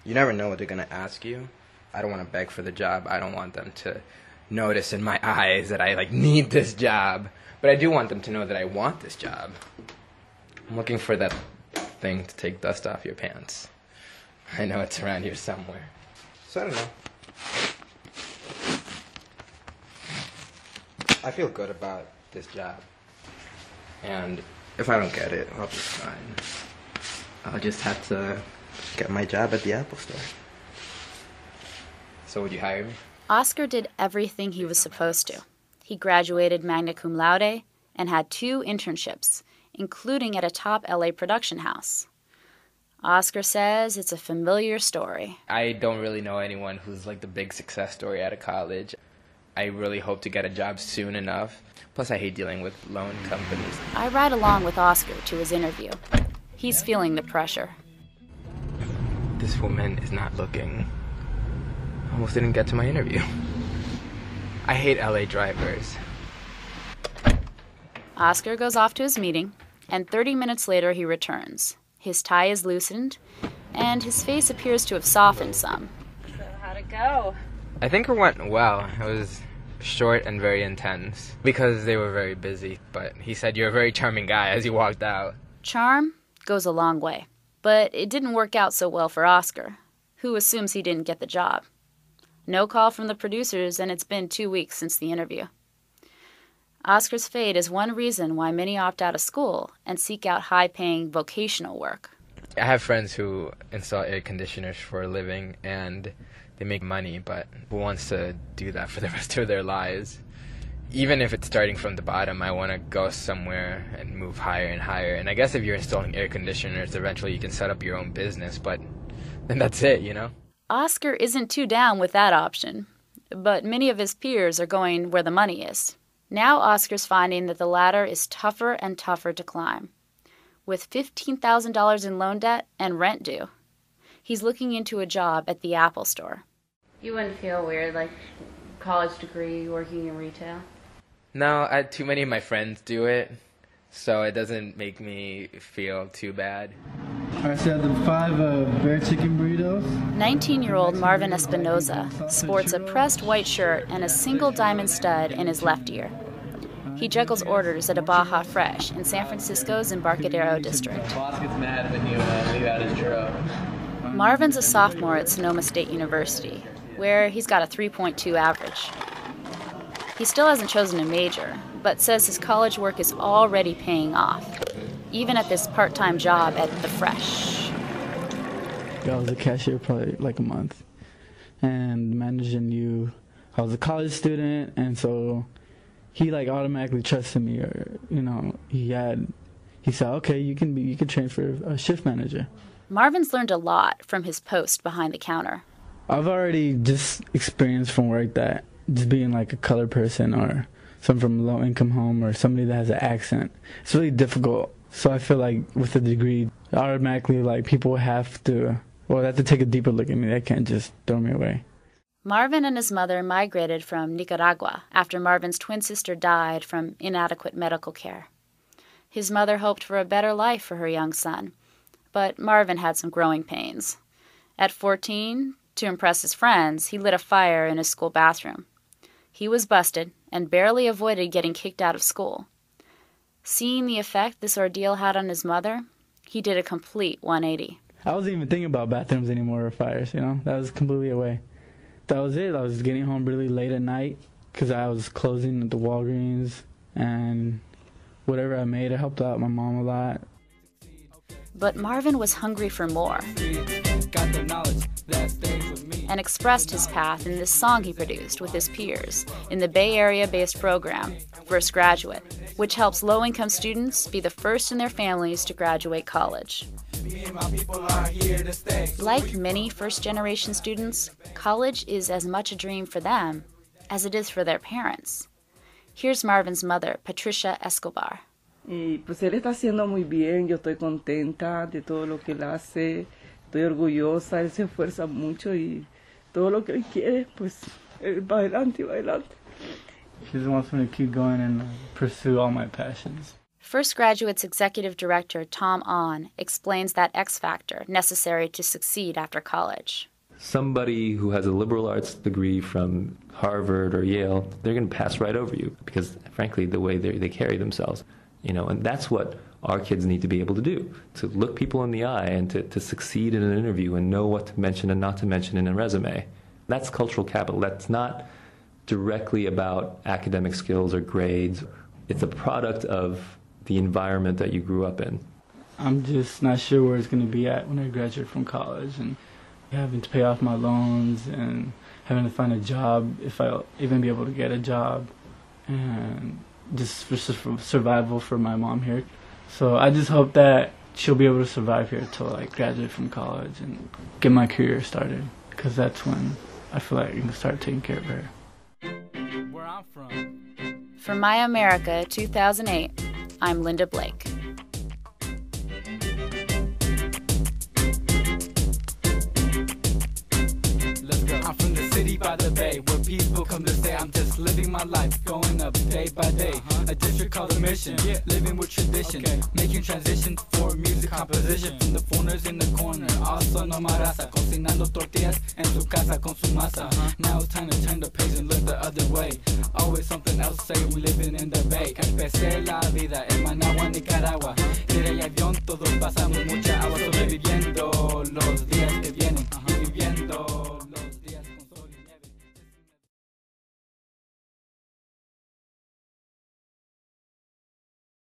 You never know what they're going to ask you. I don't want to beg for the job. I don't want them to notice in my eyes that I, need this job. But I do want them to know that I want this job. I'm looking for that thing to take dust off your pants. I know it's around here somewhere. So I don't know. I feel good about this job. And if I don't get it, I'll be fine. I'll just have to get my job at the Apple Store. So would you hire me? Oscar did everything he was supposed to. He graduated magna cum laude and had 2 internships, including at a top LA production house. Oscar says it's a familiar story. I don't really know anyone who's the big success story out of college. I really hope to get a job soon enough. Plus, I hate dealing with loan companies. I ride along with Oscar to his interview. He's feeling the pressure. This woman is not looking. Almost didn't get to my interview. I hate LA drivers. Oscar goes off to his meeting, and 30 minutes later he returns. His tie is loosened, and his face appears to have softened some. So how'd it go? I think it went well. It was short and very intense because they were very busy. But he said, "You're a very charming guy," as he walked out. Charm goes a long way, but it didn't work out so well for Oscar, who assumes he didn't get the job. No call from the producers, and it's been 2 weeks since the interview. Oscar's fate is one reason why many opt out of school and seek out high-paying vocational work. I have friends who install air conditioners for a living, and they make money, but who wants to do that for the rest of their lives? Even if it's starting from the bottom, I want to go somewhere and move higher and higher. And I guess if you're installing air conditioners, eventually you can set up your own business, but then that's it, you know? Oscar isn't too down with that option, but many of his peers are going where the money is. Now Oscar's finding that the ladder is tougher and tougher to climb. With $15,000 in loan debt and rent due, he's looking into a job at the Apple Store. You wouldn't feel weird, college degree, working in retail? No, too many of my friends do it, so it doesn't make me feel too bad. All right, so I have the 5 bear chicken burritos. 19-year-old Marvin Espinoza sports a pressed white shirt and a single diamond stud in his left ear. He juggles orders at a Baja Fresh in San Francisco's Embarcadero district. Boss gets mad when you leave out his churro. Marvin's a sophomore at Sonoma State University, where he's got a 3.2 average. He still hasn't chosen a major, but says his college work is already paying off, even at this part-time job at the Fresh. I was a cashier probably a month, and managing you. I was a college student, and so he automatically trusted me, or he said, okay, you can train for a shift manager. Marvin's learned a lot from his post behind the counter. I've already just experienced from work that just being a colored person or someone from a low-income home or somebody that has an accent, it's really difficult. So I feel with a degree, automatically people have to take a deeper look at me. They can't just throw me away. Marvin and his mother migrated from Nicaragua after Marvin's twin sister died from inadequate medical care. His mother hoped for a better life for her young son, but Marvin had some growing pains. At 14, to impress his friends, he lit a fire in his school bathroom. He was busted and barely avoided getting kicked out of school. Seeing the effect this ordeal had on his mother, he did a complete 180. I wasn't even thinking about bathrooms anymore or fires, That was completely away. That was it. I was getting home really late at night because I was closing at the Walgreens, and whatever I made, I helped out my mom a lot. But Marvin was hungry for more and expressed his path in this song he produced with his peers in the Bay Area-based program, First Graduate, which helps low-income students be the first in their families to graduate college. Like many first-generation students, college is as much a dream for them as it is for their parents. Here's Marvin's mother, Patricia Escobar. Y pues él está haciendo muy bien, yo estoy contenta de todo lo que él hace, estoy orgullosa, él se esfuerza mucho y todo lo que él quiere, pues él va adelante y va adelante. She just wants me to keep going and pursue all my passions. First Graduate's executive director, Tom Ahn, explains that X factor necessary to succeed after college. Somebody who has a liberal arts degree from Harvard or Yale, they're going to pass right over you because, frankly, the way they carry themselves, and that's what our kids need to be able to do, to look people in the eye and to succeed in an interview and know what to mention and not to mention in a resume. That's cultural capital. That's not directly about academic skills or grades. It's a product of the environment that you grew up in. I'm just not sure where it's going to be at when I graduate from college, and having to pay off my loans and having to find a job, if I'll even be able to get a job, and just for survival for my mom here. So I just hope that she'll be able to survive here till I graduate from college and get my career started, because that's when I feel like I can start taking care of her. Where I'm from. For My America 2008, I'm Linda Blake. I'm from the city by the bay, where people come to say I'm just living my life, going up day by day. A district called the Mission, living with tradition, making transition for music composition. From the foreigners in the corner, also no maraza, cocinando tortillas en su casa con su masa. Now it's time to turn the page and look the other way. Always something else, say we living in the bay. Empecé la vida en Managua, Nicaragua. Tierra y avión, todos pasamos mucha agua, sobreviviendo los días que vienen.